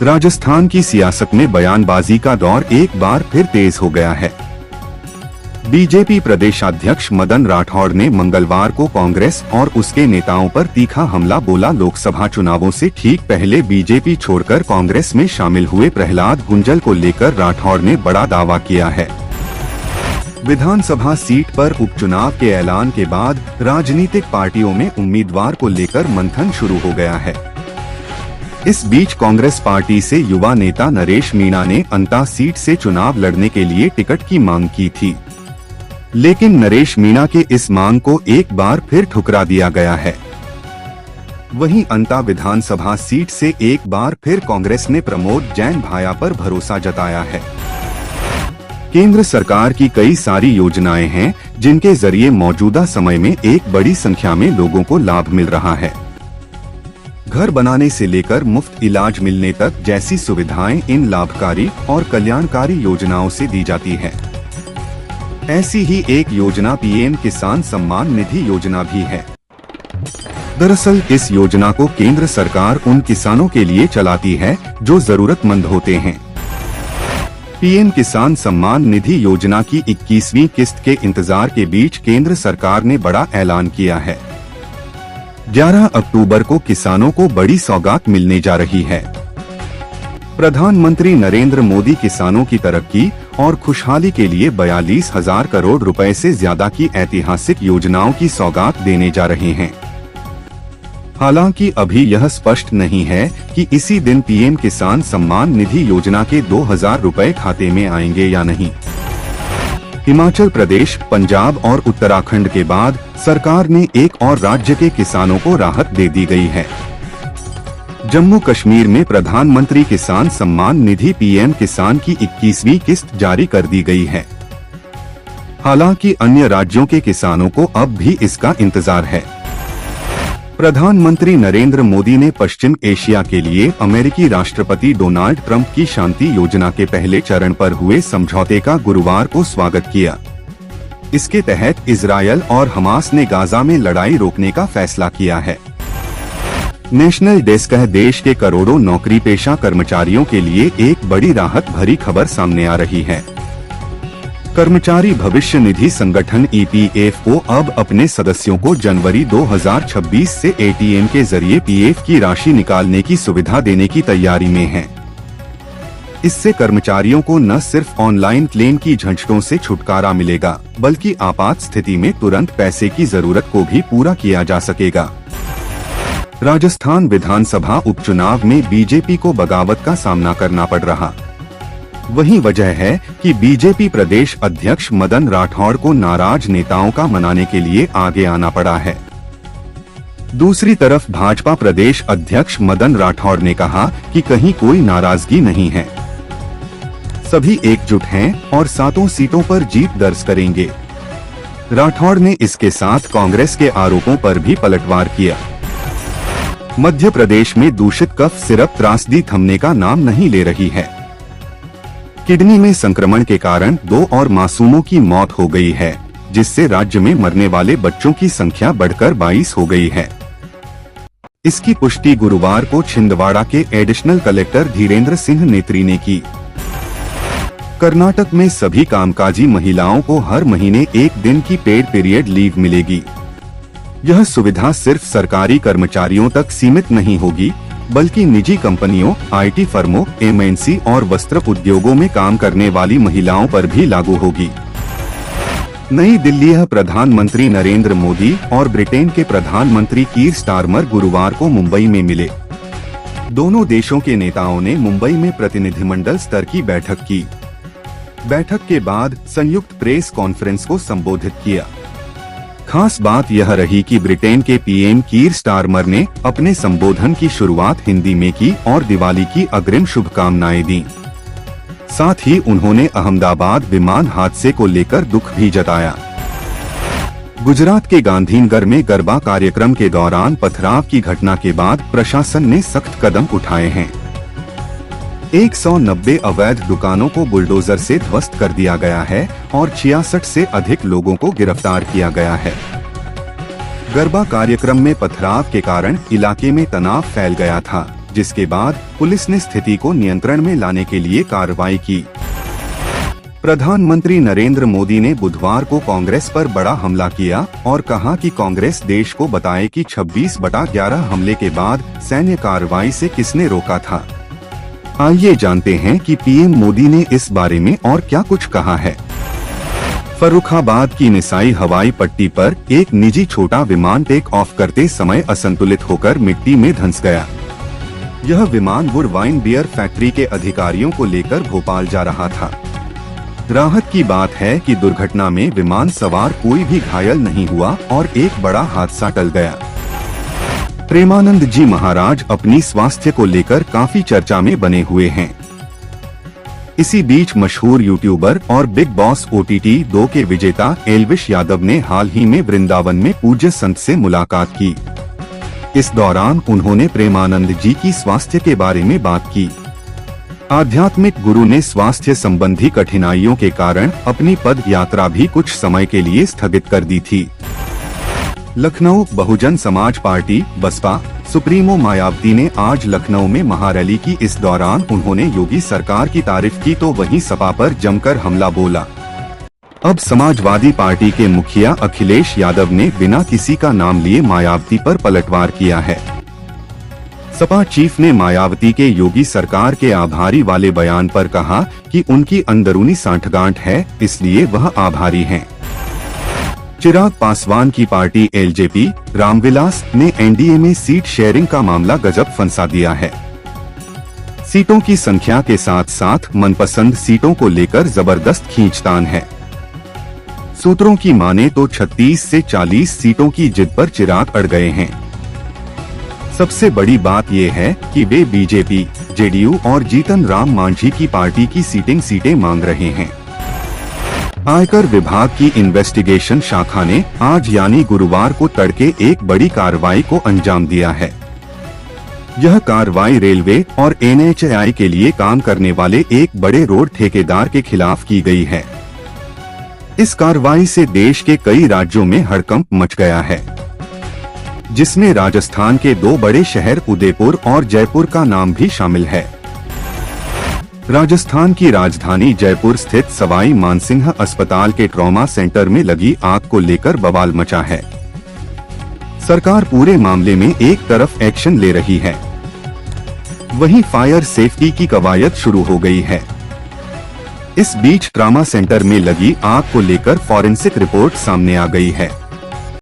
राजस्थान की सियासत में बयानबाजी का दौर एक बार फिर तेज हो गया है। बीजेपी प्रदेशाध्यक्ष मदन राठौड़ ने मंगलवार को कांग्रेस और उसके नेताओं पर तीखा हमला बोला। लोकसभा चुनावों से ठीक पहले बीजेपी छोड़कर कांग्रेस में शामिल हुए प्रहलाद गुंजल को लेकर राठौड़ ने बड़ा दावा किया है। विधानसभा सीट पर उपचुनाव के ऐलान के बाद राजनीतिक पार्टियों में उम्मीदवार को लेकर मंथन शुरू हो गया है। इस बीच कांग्रेस पार्टी से युवा नेता नरेश मीणा ने अंता सीट से चुनाव लड़ने के लिए टिकट की मांग की थी, लेकिन नरेश मीणा के इस मांग को एक बार फिर ठुकरा दिया गया है। वहीं अंता विधानसभा सीट से एक बार फिर कांग्रेस ने प्रमोद जैन भाया पर भरोसा जताया है। केंद्र सरकार की कई सारी योजनाएं हैं जिनके जरिए मौजूदा समय में एक बड़ी संख्या में लोगों को लाभ मिल रहा है। घर बनाने से लेकर मुफ्त इलाज मिलने तक जैसी सुविधाएं इन लाभकारी और कल्याणकारी योजनाओं से दी जाती हैं। ऐसी ही एक योजना पीएम किसान सम्मान निधि योजना भी है। दरअसल इस योजना को केंद्र सरकार उन किसानों के लिए चलाती है जो जरूरतमंद होते हैं। पीएम किसान सम्मान निधि योजना की 21वीं किस्त के इंतजार के बीच केंद्र सरकार ने बड़ा ऐलान किया है। 11 अक्टूबर को किसानों को बड़ी सौगात मिलने जा रही है। प्रधानमंत्री नरेंद्र मोदी किसानों की तरक्की और खुशहाली के लिए 42,000 करोड़ रुपए से ज्यादा की ऐतिहासिक योजनाओं की सौगात देने जा रहे हैं। हालांकि अभी यह स्पष्ट नहीं है कि इसी दिन पीएम किसान सम्मान निधि योजना के 2,000 रुपए खाते में आएंगे या नहीं। हिमाचल प्रदेश, पंजाब और उत्तराखंड के बाद सरकार ने एक और राज्य के किसानों को राहत दे दी गई है। जम्मू कश्मीर में प्रधानमंत्री किसान सम्मान निधि पीएम किसान की 21वीं किस्त जारी कर दी गई है। हालांकि अन्य राज्यों के किसानों को अब भी इसका इंतजार है। प्रधानमंत्री नरेंद्र मोदी ने पश्चिम एशिया के लिए अमेरिकी राष्ट्रपति डोनाल्ड ट्रंप की शांति योजना के पहले चरण पर हुए समझौते का गुरुवार को स्वागत किया। इसके तहत इजरायल और हमास ने गाजा में लड़ाई रोकने का फैसला किया है। नेशनल डेस्क है, देश के करोड़ों नौकरी पेशा कर्मचारियों के लिए एक बड़ी राहत भरी खबर सामने आ रही है। कर्मचारी भविष्य निधि संगठन EPFO अब अपने सदस्यों को जनवरी 2026 से ATM के जरिए PF की राशि निकालने की सुविधा देने की तैयारी में है। इससे कर्मचारियों को न सिर्फ ऑनलाइन क्लेम की झंझटों से छुटकारा मिलेगा, बल्कि आपात स्थिति में तुरंत पैसे की जरूरत को भी पूरा किया जा सकेगा। राजस्थान विधानसभा उपचुनाव में बीजेपी को बगावत का सामना करना पड़ रहा। वही वजह है कि बीजेपी प्रदेश अध्यक्ष मदन राठौड़ को नाराज नेताओं का मनाने के लिए आगे आना पड़ा है। दूसरी तरफ भाजपा प्रदेश अध्यक्ष मदन राठौड़ ने कहा कि कहीं कोई नाराजगी नहीं है, सभी एकजुट हैं और 7 सीटों पर जीत दर्ज करेंगे। राठौड़ ने इसके साथ कांग्रेस के आरोपों पर भी पलटवार किया। मध्य प्रदेश में दूषित कफ सिरप त्रासदी थमने का नाम नहीं ले रही है। किडनी में संक्रमण के कारण 2 और मासूमों की मौत हो गई है, जिससे राज्य में मरने वाले बच्चों की संख्या बढ़कर 22 हो गई है। इसकी पुष्टि गुरुवार को छिंदवाड़ा के एडिशनल कलेक्टर धीरेन्द्र सिंह नेत्री ने की। कर्नाटक में सभी कामकाजी महिलाओं को हर महीने 1 दिन की पेड पीरियड लीव मिलेगी। यह सुविधा सिर्फ सरकारी कर्मचारियों तक सीमित नहीं होगी, बल्कि निजी कंपनियों, IT फर्मों, MNC और वस्त्र उद्योगों में काम करने वाली महिलाओं पर भी लागू होगी। नई दिल्ली। प्रधानमंत्री नरेंद्र मोदी और ब्रिटेन के प्रधानमंत्री कीर स्टारमर गुरुवार को मुंबई में मिले। दोनों देशों के नेताओं ने मुंबई में प्रतिनिधिमंडल स्तर की बैठक की। बैठक के बाद संयुक्त प्रेस कॉन्फ्रेंस को संबोधित किया। खास बात यह रही कि ब्रिटेन के पीएम कीर स्टारमर ने अपने संबोधन की शुरुआत हिंदी में की और दिवाली की अग्रिम शुभकामनाएं दी। साथ ही उन्होंने अहमदाबाद विमान हादसे को लेकर दुख भी जताया। गुजरात के गांधीनगर में गरबा कार्यक्रम के दौरान पथराव की घटना के बाद प्रशासन ने सख्त कदम उठाए हैं। 190 अवैध दुकानों को बुलडोजर से ध्वस्त कर दिया गया है और 66 से अधिक लोगों को गिरफ्तार किया गया है। गरबा कार्यक्रम में पथराव के कारण इलाके में तनाव फैल गया था, जिसके बाद पुलिस ने स्थिति को नियंत्रण में लाने के लिए कार्रवाई की। प्रधानमंत्री नरेंद्र मोदी ने बुधवार को कांग्रेस पर बड़ा हमला किया और कहा कि कांग्रेस देश को बताए कि 26/11 हमले के बाद सैन्य कार्रवाई से किसने रोका था। आइए जानते हैं कि पीएम मोदी ने इस बारे में और क्या कुछ कहा है। फर्रुखाबाद की निसाई हवाई पट्टी पर एक निजी छोटा विमान टेक ऑफ करते समय असंतुलित होकर मिट्टी में धंस गया। यह विमान वुड वाइन बियर फैक्ट्री के अधिकारियों को लेकर भोपाल जा रहा था। राहत की बात है कि दुर्घटना में विमान सवार कोई भी घायल नहीं हुआ और एक बड़ा हादसा टल गया। प्रेमानंद जी महाराज अपनी स्वास्थ्य को लेकर काफी चर्चा में बने हुए हैं। इसी बीच मशहूर यूट्यूबर और बिग बॉस OTT 2 के विजेता एल्विश यादव ने हाल ही में वृंदावन में पूज्य संत से मुलाकात की। इस दौरान उन्होंने प्रेमानंद जी की स्वास्थ्य के बारे में बात की। आध्यात्मिक गुरु ने स्वास्थ्य संबंधी कठिनाइयों के कारण अपनी पद यात्रा भी कुछ समय के लिए स्थगित कर दी थी। लखनऊ बहुजन समाज पार्टी बसपा सुप्रीमो मायावती ने आज लखनऊ में महारैली की। इस दौरान उन्होंने योगी सरकार की तारीफ की तो वहीं सपा पर जमकर हमला बोला। अब समाजवादी पार्टी के मुखिया अखिलेश यादव ने बिना किसी का नाम लिए मायावती पर पलटवार किया है। सपा चीफ ने मायावती के योगी सरकार के आभारी वाले बयान पर कहा कि उनकी अंदरूनी सांठगांठ है, इसलिए वह आभारी हैं। चिराग पासवान की पार्टी LJP रामविलास ने NDA में सीट शेयरिंग का मामला गजब फंसा दिया है। सीटों की संख्या के साथ साथ मनपसंद सीटों को लेकर जबरदस्त खींचतान है। सूत्रों की माने तो 36 से 40 सीटों की जिद पर चिराग अड़ गए हैं। सबसे बड़ी बात यह है कि वे BJP, JDU और जीतन राम मांझी की पार्टी की सीटें मांग रहे हैं। आयकर विभाग की इन्वेस्टिगेशन शाखा ने आज यानी गुरुवार को तड़के एक बड़ी कार्रवाई को अंजाम दिया है। यह कार्रवाई रेलवे और NHAI के लिए काम करने वाले एक बड़े रोड ठेकेदार के खिलाफ की गई है। इस कार्रवाई से देश के कई राज्यों में हड़कंप मच गया है, जिसमें राजस्थान के 2 बड़े शहर उदयपुर और जयपुर का नाम भी शामिल है। राजस्थान की राजधानी जयपुर स्थित सवाई मानसिंह अस्पताल के ट्रॉमा सेंटर में लगी आग को लेकर बवाल मचा है। सरकार पूरे मामले में एक तरफ एक्शन ले रही है, वहीं फायर सेफ्टी की कवायद शुरू हो गई है। इस बीच ट्रॉमा सेंटर में लगी आग को लेकर फॉरेंसिक रिपोर्ट सामने आ गई है।